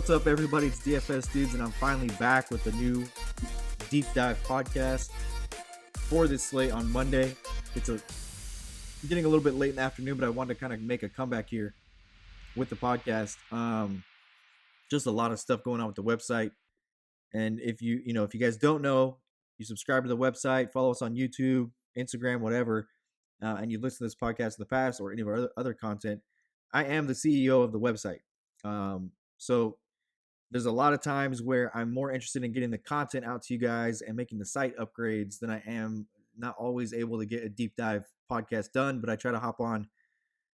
What's up, everybody? It's DFS Dudes, and I'm finally back with a new deep dive podcast for this slate on Monday. It's getting a little bit late in the afternoon, but I wanted to kind of make a comeback here with the podcast. Just a lot of stuff going on with the website, and if you guys don't know, you subscribe to the website, follow us on YouTube, Instagram, whatever, and you listen to this podcast in the past or any of our other content. I am the CEO of the website, so there's a lot of times where I'm more interested in getting the content out to you guys and making the site upgrades than I am not always able to get a deep dive podcast done, but I try to hop on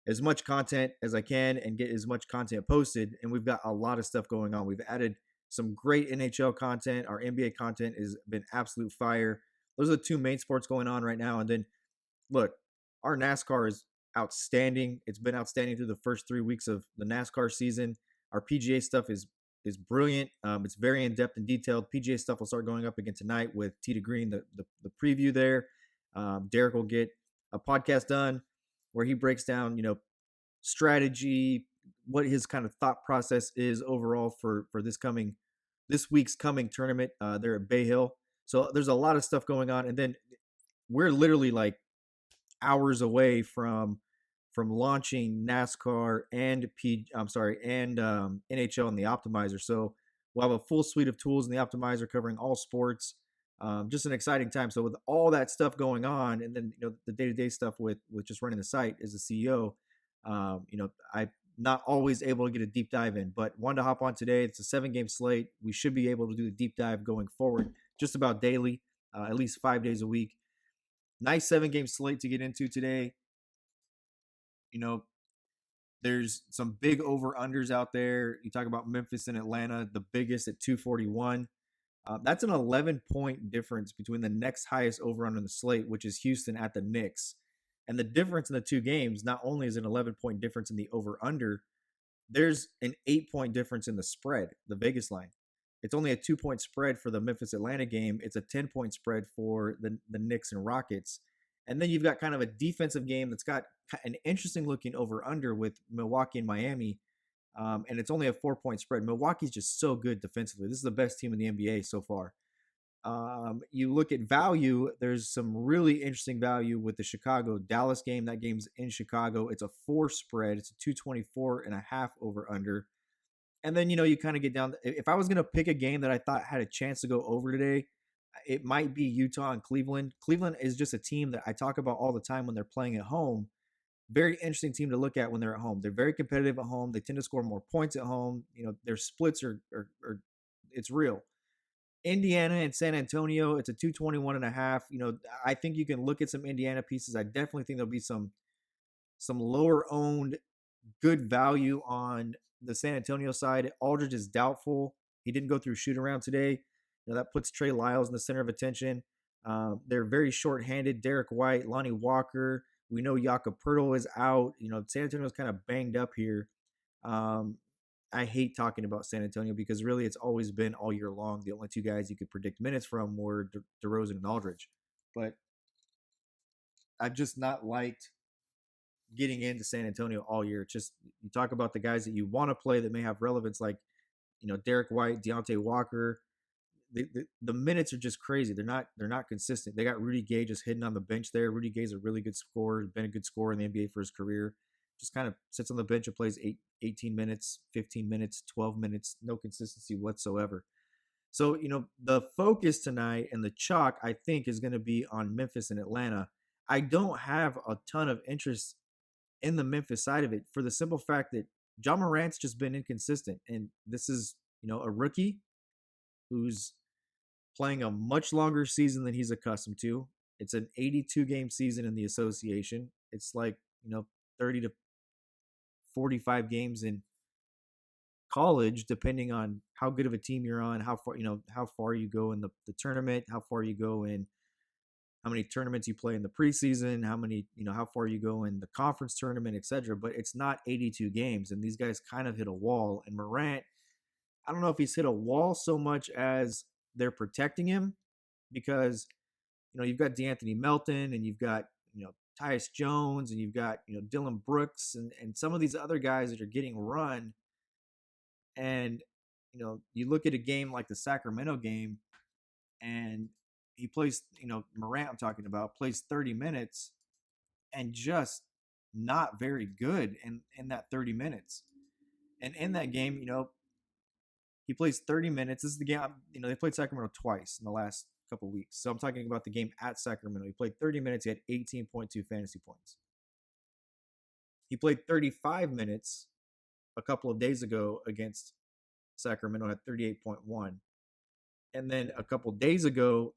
as much content as I can and get as much content posted. And we've got a lot of stuff going on. We've added some great NHL content. Our NBA content has been absolute fire. Those are the two main sports going on right now. And then look, our NASCAR is outstanding. It's been outstanding through the first 3 weeks of the NASCAR season. Our PGA stuff is brilliant. It's very in depth and detailed. PGA stuff will start going up again tonight with Tee to Green, the preview there. Derek will get a podcast done where he breaks down, strategy, what his kind of thought process is overall for this week's coming tournament there at Bay Hill. So there's a lot of stuff going on, and then we're literally like hours away from launching NASCAR and NHL and the Optimizer. So we'll have a full suite of tools in the Optimizer covering all sports. Just an exciting time. So with all that stuff going on, and then the day-to-day stuff with just running the site as a CEO, I'm not always able to get a deep dive in, but wanted to hop on today. It's a 7-game slate. We should be able to do the deep dive going forward, just about daily, at least 5 days a week. Nice 7-game slate to get into today. There's some big over-unders out there. You talk about Memphis and Atlanta, the biggest at 241. That's an 11-point difference between the next highest over-under in the slate, which is Houston at the Knicks. And the difference in the two games, not only is an 11-point difference in the over-under, there's an 8-point difference in the spread, the Vegas line. It's only a 2-point spread for the Memphis-Atlanta game. It's a 10-point spread for the Knicks and Rockets. And then you've got kind of a defensive game that's got an interesting looking over-under with Milwaukee and Miami. And it's only a 4-point spread. Milwaukee's just so good defensively. This is the best team in the NBA so far. You look at value, there's some really interesting value with the Chicago-Dallas game. That game's in Chicago. It's a 4 spread. It's a 224.5 over-under. And then, you kind of get down. If I was going to pick a game that I thought had a chance to go over today, it might be Utah and Cleveland. Cleveland is just a team that I talk about all the time when they're playing at home. Very interesting team to look at when they're at home. They're very competitive at home. They tend to score more points at home. Their splits are it's real. Indiana and San Antonio, it's a 221.5. I think you can look at some Indiana pieces. I definitely think there'll be some lower owned good value on the San Antonio side. Aldridge is doubtful. He didn't go through shoot around today. That puts Trey Lyles in the center of attention. They're very short-handed. Derek White, Lonnie Walker. We know Jakob Poeltl is out. San Antonio's kind of banged up here. I hate talking about San Antonio because really it's always been all year long. The only two guys you could predict minutes from were DeRozan and Aldridge. But I've just not liked getting into San Antonio all year. It's just, you talk about the guys that you want to play that may have relevance, like, Derek White, Deontay Walker. The minutes are just crazy. They're not consistent. They got Rudy Gay just hitting on the bench there. Rudy Gay's a really good scorer, been a good scorer in the NBA for his career. Just kind of sits on the bench and plays 18 minutes, 15 minutes, 12 minutes, no consistency whatsoever. So, the focus tonight and the chalk, I think, is going to be on Memphis and Atlanta. I don't have a ton of interest in the Memphis side of it for the simple fact that Ja Morant's just been inconsistent. And this is, a rookie who's playing a much longer season than he's accustomed to. It's an 82-game season in the association. It's like, 30 to 45 games in college, depending on how good of a team you're on, how far you go in the tournament, how far you go in, how many tournaments you play in the preseason, how far you go in the conference tournament, etc. But it's not 82 games, and these guys kind of hit a wall. And Morant, I don't know if he's hit a wall so much as they're protecting him, because you've got DeAnthony Melton and you've got Tyus Jones and you've got Dylan Brooks and some of these other guys that are getting run, and you look at a game like the Sacramento game, and he plays, Morant, I'm talking about, plays 30 minutes and just not very good in that 30 minutes. And in that game, he plays 30 minutes. This is the game, they played Sacramento twice in the last couple of weeks. So I'm talking about the game at Sacramento. He played 30 minutes. He had 18.2 fantasy points. He played 35 minutes a couple of days ago against Sacramento at 38.1. And then a couple of days ago,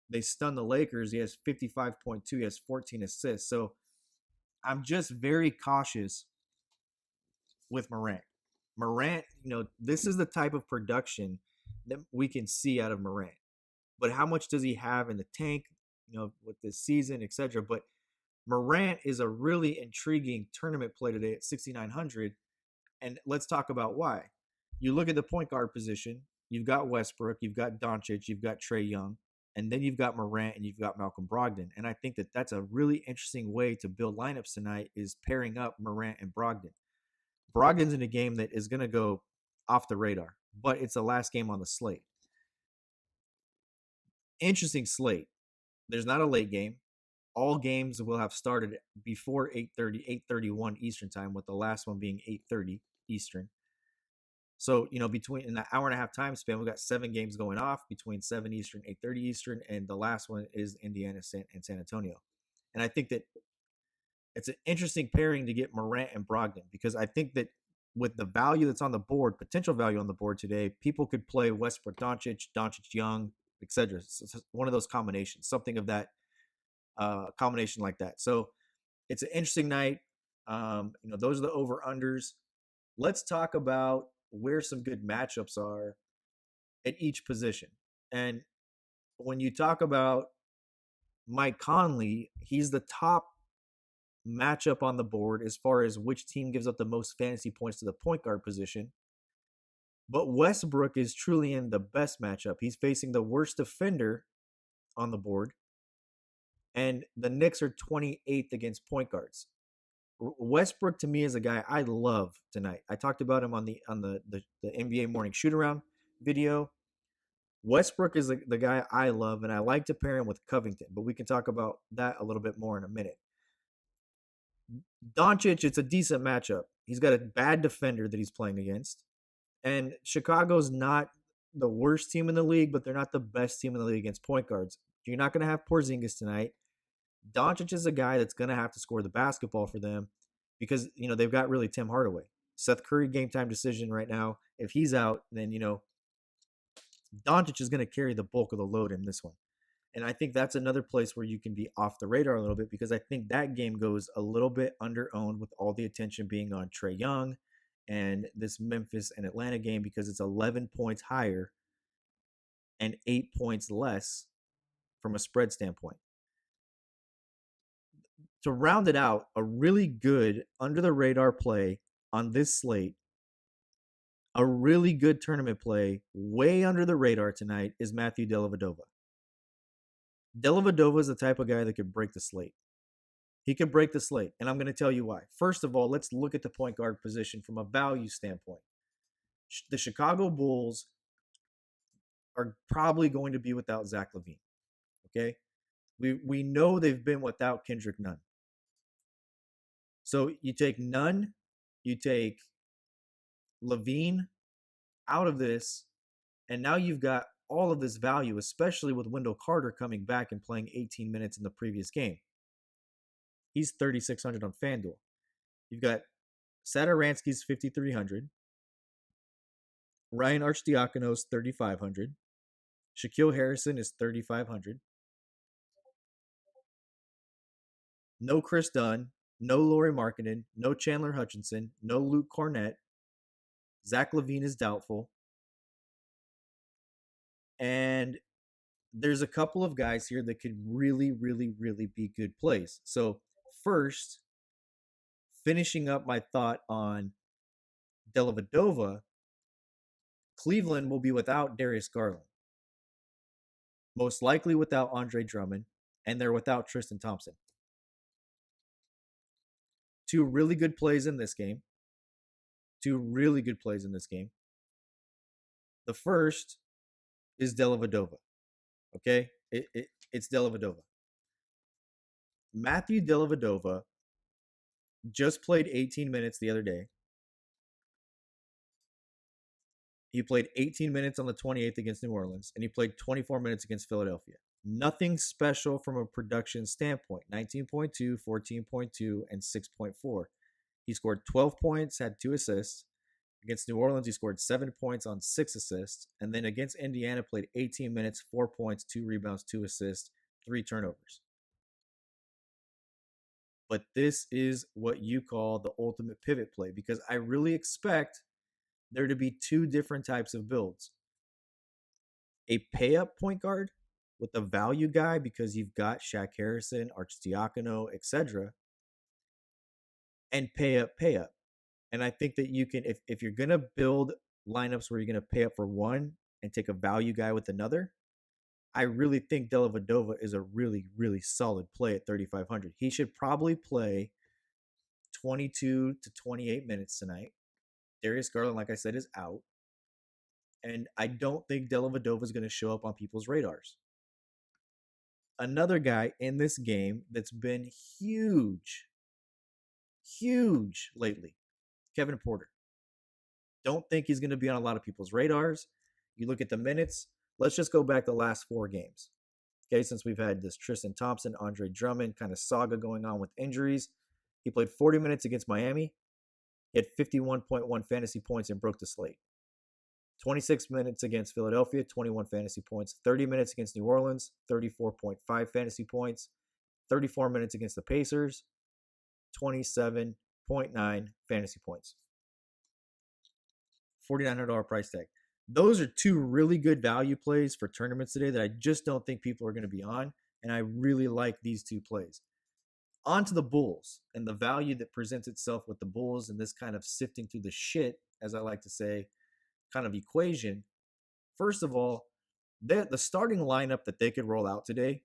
they stunned the Lakers. He has 55.2. He has 14 assists. So I'm just very cautious with Morant. Morant, this is the type of production that we can see out of Morant. But how much does he have in the tank, with this season, etc. But Morant is a really intriguing tournament play today at 6,900. And let's talk about why. You look at the point guard position, you've got Westbrook, you've got Doncic, you've got Trae Young, and then you've got Morant and you've got Malcolm Brogdon. And I think that that's a really interesting way to build lineups tonight, is pairing up Morant and Brogdon. Brogdon's in a game that is going to go off the radar, but it's the last game on the slate. Interesting slate. There's not a late game. All games will have started before 8:30, 8:31 Eastern time, with the last one being 8:30 Eastern. So, between an hour and a half time span, we've got 7 games going off between 7 Eastern, 8:30 Eastern, and the last one is Indiana and San Antonio. And I think that it's an interesting pairing to get Morant and Brogdon, because I think that with the value that's on the board, potential value on the board today, people could play Westbrook, Doncic Young, etc. So it's one of those combinations, something of that combination like that. So it's an interesting night. Those are the over-unders. Let's talk about where some good matchups are at each position. And when you talk about Mike Conley, he's the top matchup on the board as far as which team gives up the most fantasy points to the point guard position. But Westbrook is truly in the best matchup. He's facing the worst defender on the board, and the Knicks are 28th against point guards. Westbrook to me is a guy I love tonight. I talked about him on the NBA morning shoot around video. Westbrook is the guy I love, and I like to pair him with Covington, but we can talk about that a little bit more in a minute. Doncic, it's a decent matchup. He's got a bad defender that he's playing against, and Chicago's not the worst team in the league, but they're not the best team in the league against point guards. You're not going to have Porzingis tonight. Doncic is a guy that's going to have to score the basketball for them, because, they've got really Tim Hardaway. Seth Curry game time decision right now. If he's out, then, Doncic is going to carry the bulk of the load in this one. And I think that's another place where you can be off the radar a little bit, because I think that game goes a little bit under-owned with all the attention being on Trae Young and this Memphis and Atlanta game, because it's 11 points higher and 8 points less from a spread standpoint. To round it out, a really good under-the-radar play on this slate, a really good tournament play way under the radar tonight, is Matthew Dellavedova. Dellavedova is the type of guy that could break the slate. He could break the slate, and I'm going to tell you why. First of all, let's look at the point guard position from a value standpoint. The Chicago Bulls are probably going to be without Zach LaVine. Okay? We know they've been without Kendrick Nunn. So you take Nunn, you take LaVine out of this, and now you've got all of this value, especially with Wendell Carter coming back and playing 18 minutes in the previous game. He's 3,600 on FanDuel. You've got Satoransky's 5,300. Ryan Arcidiakonos 3,500. Shaquille Harrison is 3,500. No Chris Dunn. No Lauri Markkanen. No Chandler Hutchinson. No Luke Cornett. Zach LaVine is doubtful. And there's a couple of guys here that could really, really, really be good plays. So first, finishing up my thought on Dellavedova, Cleveland will be without Darius Garland. Most likely without Andre Drummond, and they're without Tristan Thompson. 2 really good plays in this game. The first is Dellavedova. Okay, it's Dellavedova. Matthew Dellavedova just played 18 minutes the other day. He played 18 minutes on the 28th against New Orleans, and he played 24 minutes against Philadelphia. Nothing special from a production standpoint. 19.2, 14.2, and 6.4. He scored 12 points, had 2 assists. Against New Orleans, he scored 7 points on 6 assists. And then against Indiana, played 18 minutes, 4 points, 2 rebounds, 2 assists, 3 turnovers. But this is what you call the ultimate pivot play, because I really expect there to be 2 different types of builds. A pay up point guard with a value guy because you've got Shaq Harrison, Arcidiacono, etc. And pay up. And I think that you can, if you're going to build lineups where you're going to pay up for one and take a value guy with another, I really think Dellavedova is a really, really solid play at 3,500. He should probably play 22 to 28 minutes tonight. Darius Garland, like I said, is out. And I don't think Dellavedova is going to show up on people's radars. Another guy in this game that's been huge lately, Kevin Porter. Don't think he's going to be on a lot of people's radars. You look at the minutes. Let's just go back the last 4 games. Okay, since we've had this Tristan Thompson, Andre Drummond kind of saga going on with injuries. He played 40 minutes against Miami. He had 51.1 fantasy points and broke the slate. 26 minutes against Philadelphia, 21 fantasy points. 30 minutes against New Orleans, 34.5 fantasy points. 34 minutes against the Pacers, 27.9 fantasy points. $4,900 price tag. Those are 2 really good value plays for tournaments today that I just don't think people are going to be on, and I really like these 2 plays. On to the Bulls and the value that presents itself with the Bulls and this kind of sifting through the shit, as I like to say, kind of equation. First of all, the starting lineup that they could roll out today,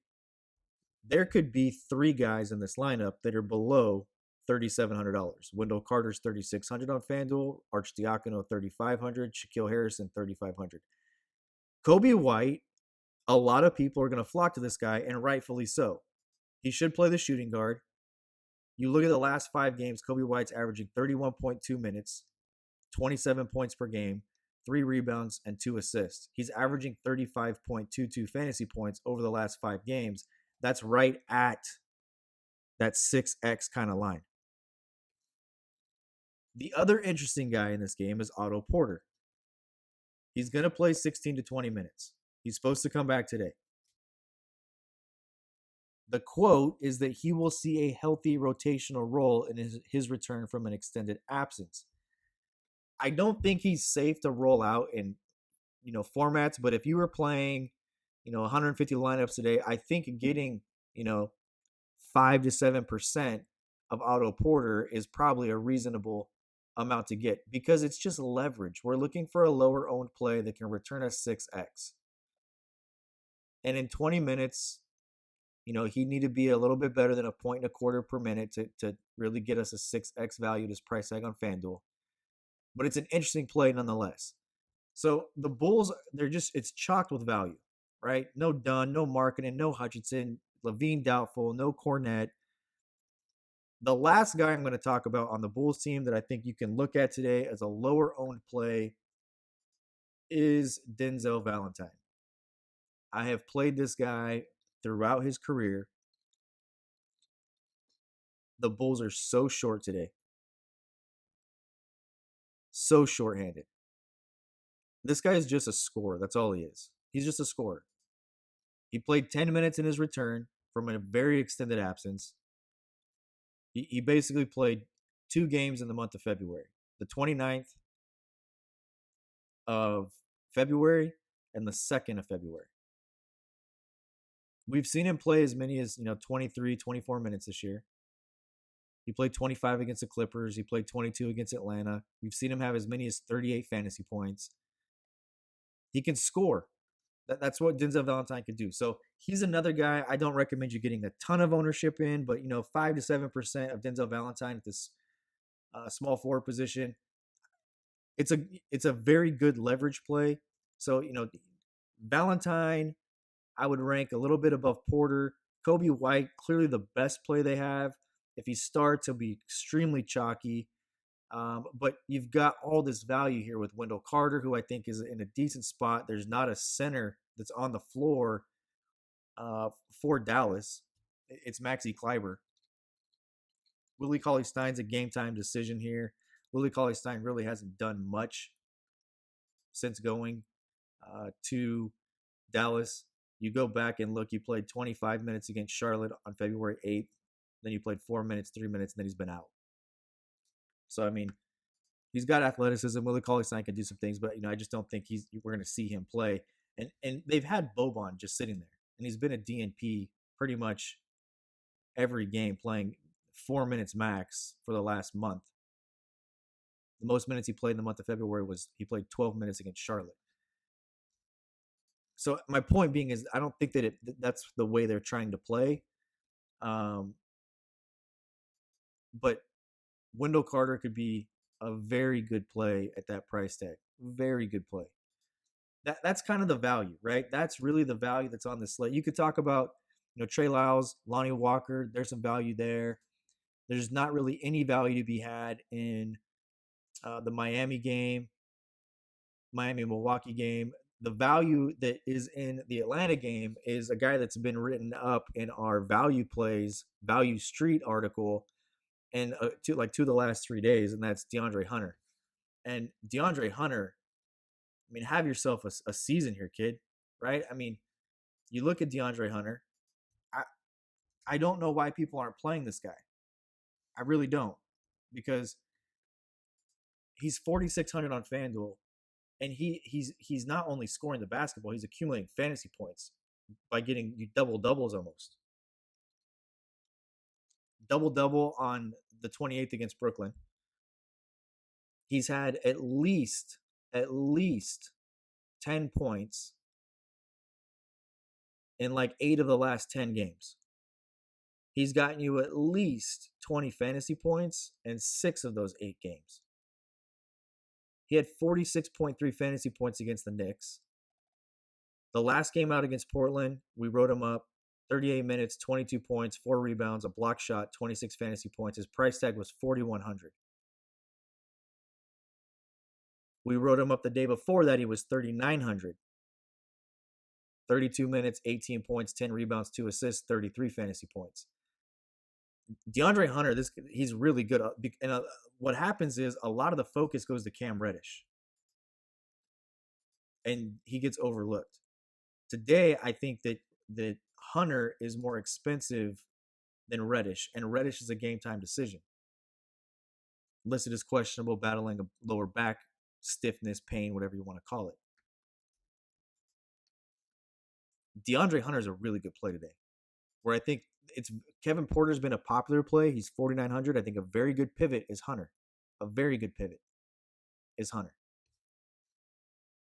there could be 3 guys in this lineup that are below $3,700. Wendell Carter's $3,600 on FanDuel, Arcidiacono $3,500, Shaquille Harrison $3,500. Kobe White, a lot of people are going to flock to this guy, and rightfully so. He should play the shooting guard. You look at the last 5 games, Kobe White's averaging 31.2 minutes, 27 points per game, 3 rebounds, and 2 assists. He's averaging 35.22 fantasy points over the last 5 games. That's right at that 6X kind of line. The other interesting guy in this game is Otto Porter. He's going to play 16 to 20 minutes. He's supposed to come back today. The quote is that he will see a healthy rotational role in his return from an extended absence. I don't think he's safe to roll out in, formats, but if you were playing, 150 lineups today, I think getting, 5 to 7% of Otto Porter is probably a reasonable amount to get because it's just leverage. We're looking for a lower owned play that can return us 6X. And in 20 minutes, he'd need to be a little bit better than 1.25 per minute to really get us a 6X value at his price tag on FanDuel. But it's an interesting play nonetheless. So the Bulls, it's chocked with value, right? No Dunn, no Markkanen, no Hutchinson, Levine doubtful, no Cornette. The last guy I'm going to talk about on the Bulls team that I think you can look at today as a lower owned play is Denzel Valentine. I have played this guy throughout his career. The Bulls are so short today. So shorthanded. This guy is just a scorer. That's all he is. He's just a scorer. He played 10 minutes in his return from a very extended absence. He basically played 2 games in the month of February. The 29th of February and the 2nd of February. We've seen him play as many as, 23, 24 minutes this year. He played 25 against the Clippers. He played 22 against Atlanta. We've seen him have as many as 38 fantasy points. He can score. That's what Denzel Valentine could do. So he's another guy I don't recommend you getting a ton of ownership in, but 5 to 7% of Denzel Valentine at this small forward position. It's a very good leverage play. So, Valentine, I would rank a little bit above Porter. Kobe White, clearly the best play they have. If he starts, he'll be extremely chalky. But you've got all this value here with Wendell Carter, who I think is in a decent spot. There's not a center that's on the floor for Dallas. It's Maxi Kleber. Willie Cauley Stein's a game time decision here. Willie Cauley Stein really hasn't done much since going to Dallas. You go back and look, you played 25 minutes against Charlotte on February 8th. Then you played 4 minutes, 3 minutes, and then he's been out. So, I mean, he's got athleticism. Willie Cauley Stein can do some things, but, I just don't think we're going to see him play. And they've had Boban just sitting there. And he's been a DNP pretty much every game, playing 4 minutes max for the last month. The most minutes he played in the month of February was he played 12 minutes against Charlotte. So my point being is I don't think that that's the way they're trying to play. But Wendell Carter could be a very good play at that price tag. Very good play. That's kind of the value, right? That's really the value that's on the slate. You could talk about, Trey Lyles, Lonnie Walker. There's some value there. There's not really any value to be had in the Miami game, Miami-Milwaukee game. The value that is in the Atlanta game is a guy that's been written up in our value plays, value street article, and two of the last 3 days, and that's DeAndre Hunter. And DeAndre Hunter, I mean, have yourself a season here, kid, right? I mean, you look at DeAndre Hunter. I don't know why people aren't playing this guy. I really don't, because he's 4,600 on FanDuel, and he's not only scoring the basketball, he's accumulating fantasy points by getting you double-doubles almost. Double-double on the 28th against Brooklyn. He's had at least 10 points in like 8 of the last 10 games. He's gotten you at least 20 fantasy points in 6 of those 8 games. He had 46.3 fantasy points against the Knicks. The last game out against Portland, we wrote him up. 38 minutes, 22 points, 4 rebounds, a block shot, 26 fantasy points. His price tag was $4,100. We wrote him up the day before that. He was $3,900. 32 minutes, 18 points, 10 rebounds, 2 assists, 33 fantasy points. DeAndre Hunter, he's really good. And what happens is a lot of the focus goes to Cam Reddish, and he gets overlooked. Today, I think that Hunter is more expensive than Reddish, and Reddish is a game time decision. Listed as questionable, battling a lower back stiffness, pain, whatever you want to call it. DeAndre Hunter is a really good play today, where I think Kevin Porter's been a popular play. He's 4,900. I think a very good pivot is Hunter. A very good pivot is Hunter.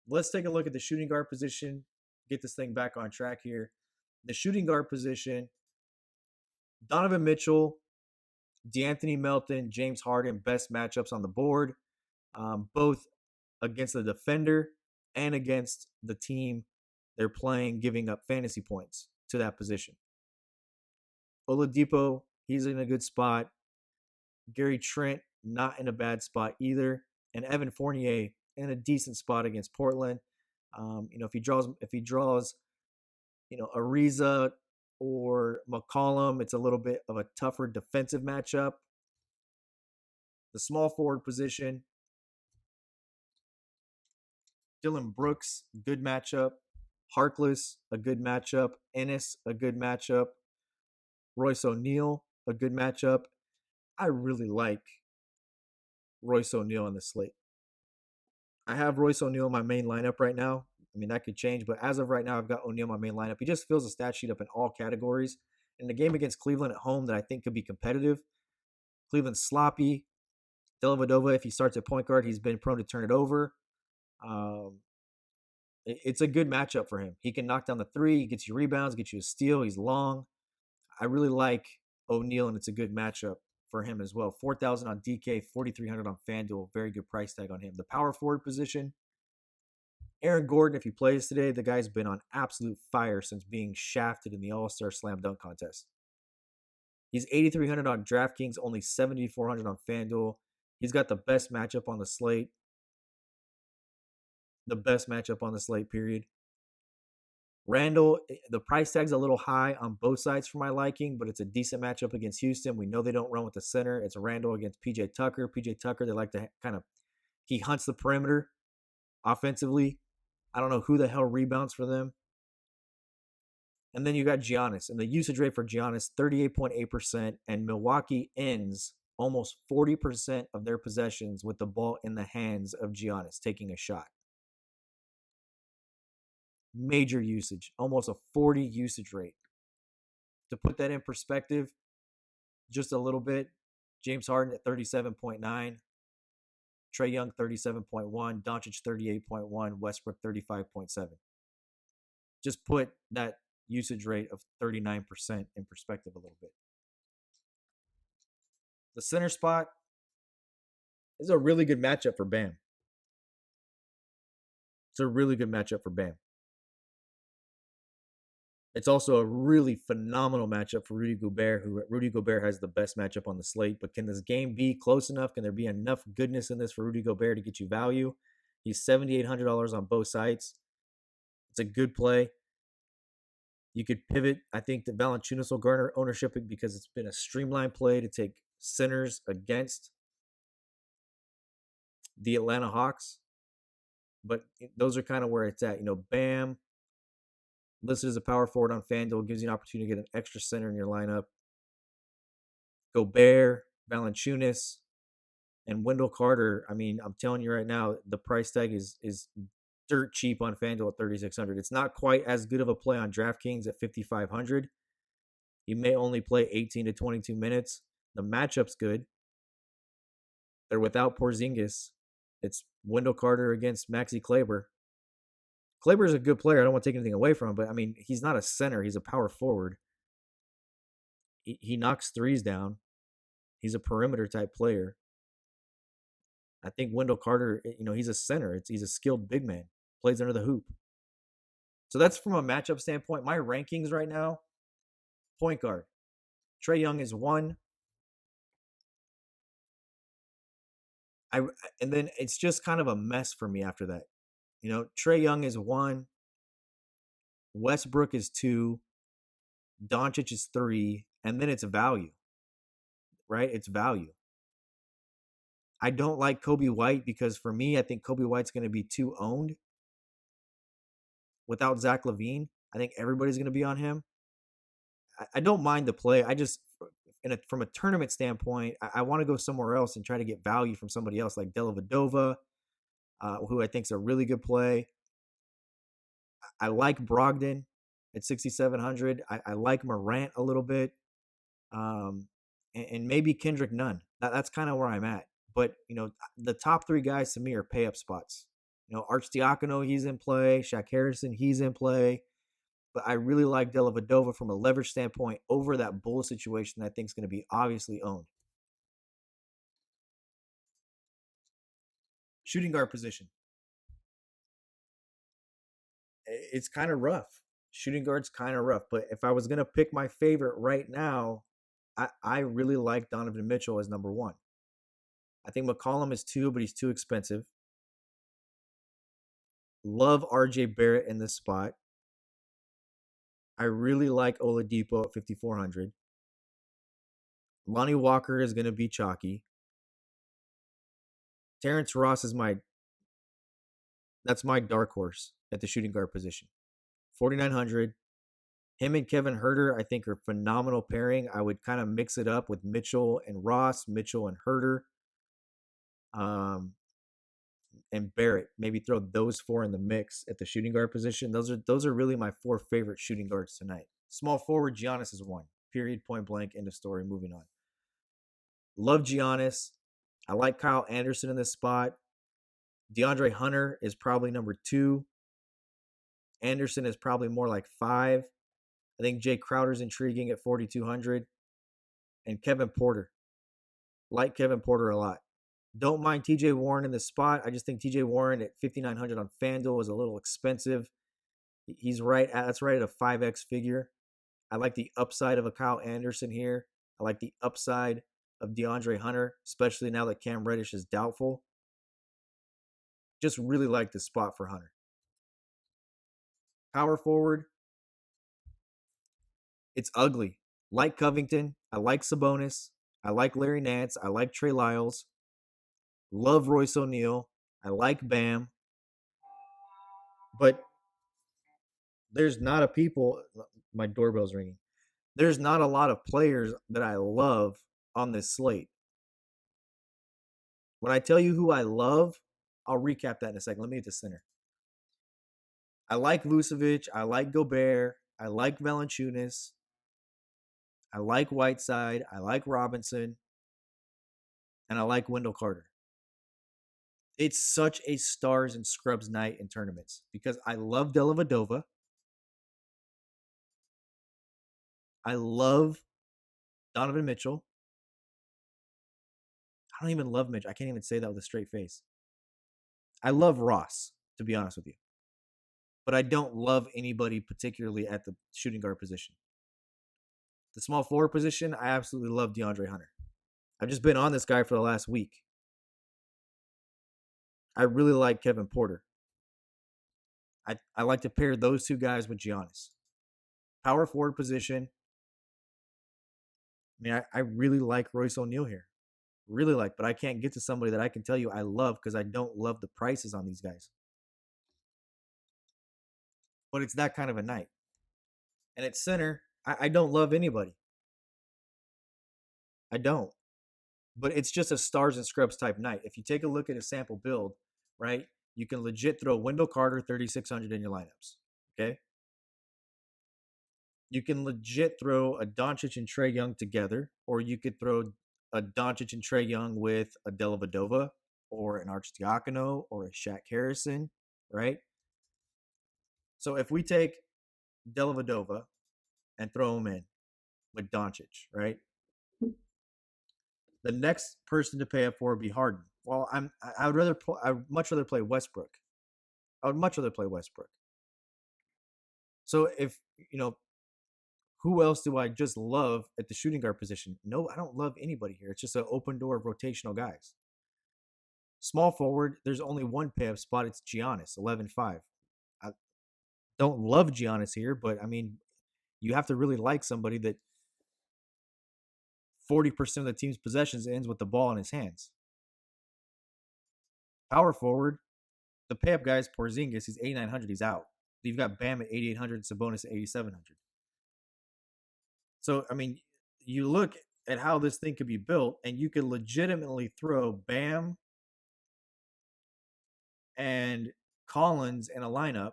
Let's take a look at the shooting guard position. Get this thing back on track here. The shooting guard position, Donovan Mitchell, DeAnthony Melton, James Harden, best matchups on the board, both against the defender and against the team they're playing, giving up fantasy points to that position. Oladipo, he's in a good spot. Gary Trent, not in a bad spot either. And Evan Fournier in a decent spot against Portland. If he draws, Ariza or McCollum, it's a little bit of a tougher defensive matchup. The small forward position, Dylan Brooks, good matchup. Harkless, a good matchup. Ennis, a good matchup. Royce O'Neal, a good matchup. I really like Royce O'Neal on the slate. I have Royce O'Neal in my main lineup right now. I mean, that could change, but as of right now, I've got O'Neal in my main lineup. He just fills the stat sheet up in all categories. In the game against Cleveland at home that I think could be competitive, Cleveland's sloppy. Dellavedova, if he starts at point guard, he's been prone to turn it over. It's a good matchup for him. He can knock down the three. He gets you rebounds, gets you a steal. He's long. I really like O'Neal, and it's a good matchup for him as well. 4,000 on DK, 4,300 on FanDuel. Very good price tag on him. The power forward position, Aaron Gordon, if he plays today, the guy's been on absolute fire since being shafted in the All-Star Slam Dunk Contest. He's 8,300 on DraftKings, only 7,400 on FanDuel. He's got the best matchup on the slate. The best matchup on the slate, period. Randall, the price tag's a little high on both sides for my liking, but it's a decent matchup against Houston. We know they don't run with the center. It's Randall against PJ Tucker. PJ Tucker, they like to kind of, he hunts the perimeter offensively. I don't know who the hell rebounds for them. And then you got Giannis, and the usage rate for Giannis, 38.8%, and Milwaukee ends almost 40% of their possessions with the ball in the hands of Giannis taking a shot. Major usage, almost a 40 usage rate. To put that in perspective, just a little bit, James Harden at 37.9, Trae Young 37.1, Doncic 38.1, Westbrook 35.7. Just put that usage rate of 39% in perspective a little bit. The center spot is a really good matchup for Bam. It's a really good matchup for Bam. It's also a really phenomenal matchup for Rudy Gobert, who Rudy Gobert has the best matchup on the slate. But can this game be close enough? Can there be enough goodness in this for Rudy Gobert to get you value? He's $7,800 on both sides. It's a good play. You could pivot. I think that Valanciunas will garner ownership because it's been a streamlined play to take centers against the Atlanta Hawks. But those are kind of where it's at. Bam, listed as a power forward on FanDuel, gives you an opportunity to get an extra center in your lineup. Gobert, Valanciunas, and Wendell Carter. I mean, I'm telling you right now, the price tag is dirt cheap on FanDuel at 3,600. It's not quite as good of a play on DraftKings at 5,500. You may only play 18 to 22 minutes. The matchup's good. They're without Porzingis. It's Wendell Carter against Maxi Kleber. Kleber is a good player. I don't want to take anything away from him, but I mean, he's not a center. He's a power forward. He knocks threes down. He's a perimeter type player. I think Wendell Carter, he's a center. He's a skilled big man. Plays under the hoop. So that's from a matchup standpoint. My rankings right now, point guard. Trae Young is 1. And then it's just kind of a mess for me after that. Trae Young is 1. Westbrook is 2. Doncic is 3. And then it's value. Right? It's value. I don't like Kobe White because for me, I think Kobe White's going to be too owned. Without Zach LaVine, I think everybody's going to be on him. I don't mind the play. I just, from a tournament standpoint, I want to go somewhere else and try to get value from somebody else like Dellavedova, who I think is a really good play. I like Brogdon at 6,700. I like Morant a little bit. And maybe Kendrick Nunn. That's kind of where I'm at. But, the top 3 guys to me are pay-up spots. Archdiakono, he's in play. Shaq Harrison, he's in play. But I really like Dellavedova from a leverage standpoint over that Bull situation that I think is going to be obviously owned. Shooting guard position. It's kind of rough. Shooting guard's kind of rough. But if I was going to pick my favorite right now, I really like Donovan Mitchell as number 1. I think McCollum is 2, but he's too expensive. Love RJ Barrett in this spot. I really like Oladipo at 5,400. Lonnie Walker is going to be chalky. Terrence Ross is that's my dark horse at the shooting guard position. 4,900. Him and Kevin Huerter, I think, are phenomenal pairing. I would kind of mix it up with Mitchell and Ross, Mitchell and Huerter, and Barrett. Maybe throw those 4 in the mix at the shooting guard position. Those are really my 4 favorite shooting guards tonight. Small forward, Giannis is 1. Period, point blank, end of story, moving on. Love Giannis. I like Kyle Anderson in this spot. DeAndre Hunter is probably number 2. Anderson is probably more like 5. I think Jay Crowder's intriguing at 4,200. And Kevin Porter. Like Kevin Porter a lot. Don't mind TJ Warren in this spot. I just think TJ Warren at 5,900 on FanDuel is a little expensive. He's right at that's right at a 5x figure. I like the upside of a Kyle Anderson here. I like the upside of DeAndre Hunter, especially now that Cam Reddish is doubtful. Just really like this spot for Hunter. Power forward, it's ugly. Like Covington, I like Sabonis, I like Larry Nance, I like Trey Lyles, love Royce O'Neal, I like Bam, but there's not a people. My doorbell's ringing. There's not a lot of players that I love on this slate. When I tell you who I love, I'll recap that in a second. Let me get to center. I like Vucevic. I like Gobert. I like Valanciunas. I like Whiteside. I like Robinson. And I like Wendell Carter. It's such a stars and scrubs night in tournaments because I love Dellavedova. I love Donovan Mitchell. I don't even love Mitch. I can't even say that with a straight face. I love Ross, to be honest with you. But I don't love anybody particularly at the shooting guard position. The small forward position, I absolutely love DeAndre Hunter. I've just been on this guy for the last week. I really like Kevin Porter. I like to pair those two guys with Giannis. Power forward position. I mean, I really like Royce O'Neal here. Really like, but I can't get to somebody that I can tell you I love because I don't love the prices on these guys. But it's that kind of a night. And at center, I don't love anybody. I don't. But it's just a stars and scrubs type night. If you take a look at a sample build, right, you can legit throw Wendell Carter 3,600 in your lineups. Okay. You can legit throw a Doncic and Trae Young together, or you could throw a Doncic and Trae Young with a Dellavedova or an Arcidiacono or a Shaq Harrison, right? So if we take Dellavedova and throw him in with Doncic, right? The next person to pay up for would be Harden. Well, I would much rather play Westbrook. I would much rather play Westbrook. So if who else do I just love at the shooting guard position? No, I don't love anybody here. It's just an open door of rotational guys. Small forward, there's only one pay up spot. It's Giannis, 11-5. I don't love Giannis here, but I mean, you have to really like somebody that 40% of the team's possessions ends with the ball in his hands. Power forward, the pay up guy is Porzingis. He's 8,900. He's out. You've got Bam at 8,800, Sabonis at 8,700. So, I mean, you look at how this thing could be built, and you could legitimately throw Bam and Collins in a lineup.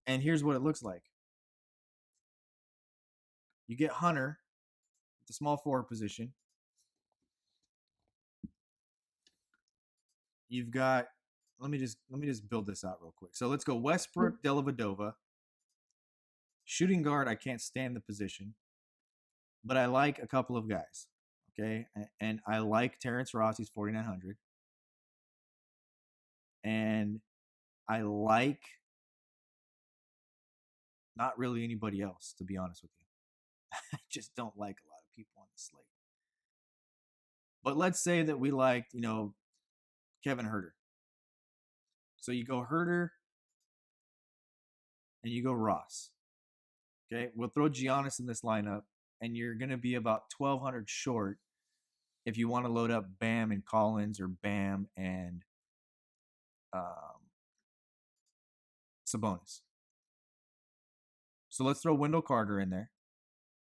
And here's what it looks like. You get Hunter at the small forward position. You've got let me just build this out real quick. So let's go Westbrook, Dellavedova. Shooting guard, I can't stand the position, but I like a couple of guys. Okay. And I like Terrence Ross, he's 4,900. And I like not really anybody else, to be honest with you. I just don't like a lot of people on the slate. But let's say that we liked, Kevin Huerter. So you go Huerter and you go Ross. Okay, we'll throw Giannis in this lineup, and you're going to be about 1,200 short if you want to load up Bam and Collins or Bam and Sabonis. So let's throw Wendell Carter in there.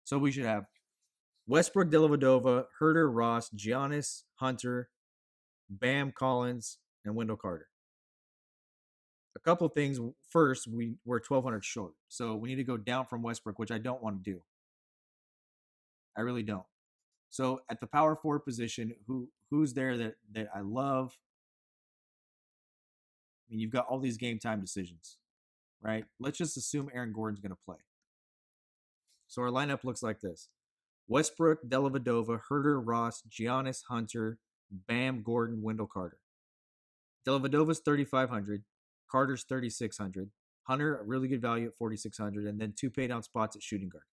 So we should have Westbrook, Dellavedova, Huerter, Ross, Giannis, Hunter, Bam, Collins, and Wendell Carter. A couple of things. First, we're 1,200 short. So we need to go down from Westbrook, which I don't want to do. I really don't. So at the power forward position, who's there that I love? I mean, you've got all these game time decisions, right? Let's just assume Aaron Gordon's going to play. So our lineup looks like this. Westbrook, Dellavedova, Herter, Ross, Giannis, Hunter, Bam, Gordon, Wendell Carter. Dellavedova's 3,500. Carter's 3,600. Hunter, a really good value at 4,600. And then 2 pay down spots at shooting guard.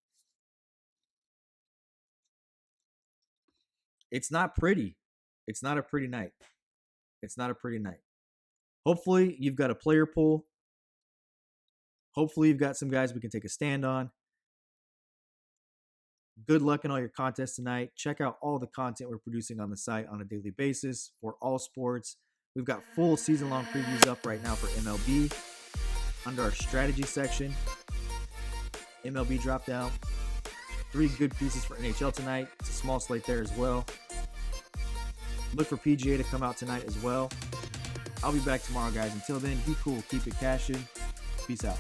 It's not pretty. It's not a pretty night. It's not a pretty night. Hopefully, you've got a player pool. Hopefully, you've got some guys we can take a stand on. Good luck in all your contests tonight. Check out all the content we're producing on the site on a daily basis for all sports. We've got full season-long previews up right now for MLB under our strategy section. MLB dropped out. 3 good pieces for NHL tonight. It's a small slate there as well. Look for PGA to come out tonight as well. I'll be back tomorrow, guys. Until then, be cool. Keep it cashing. Peace out.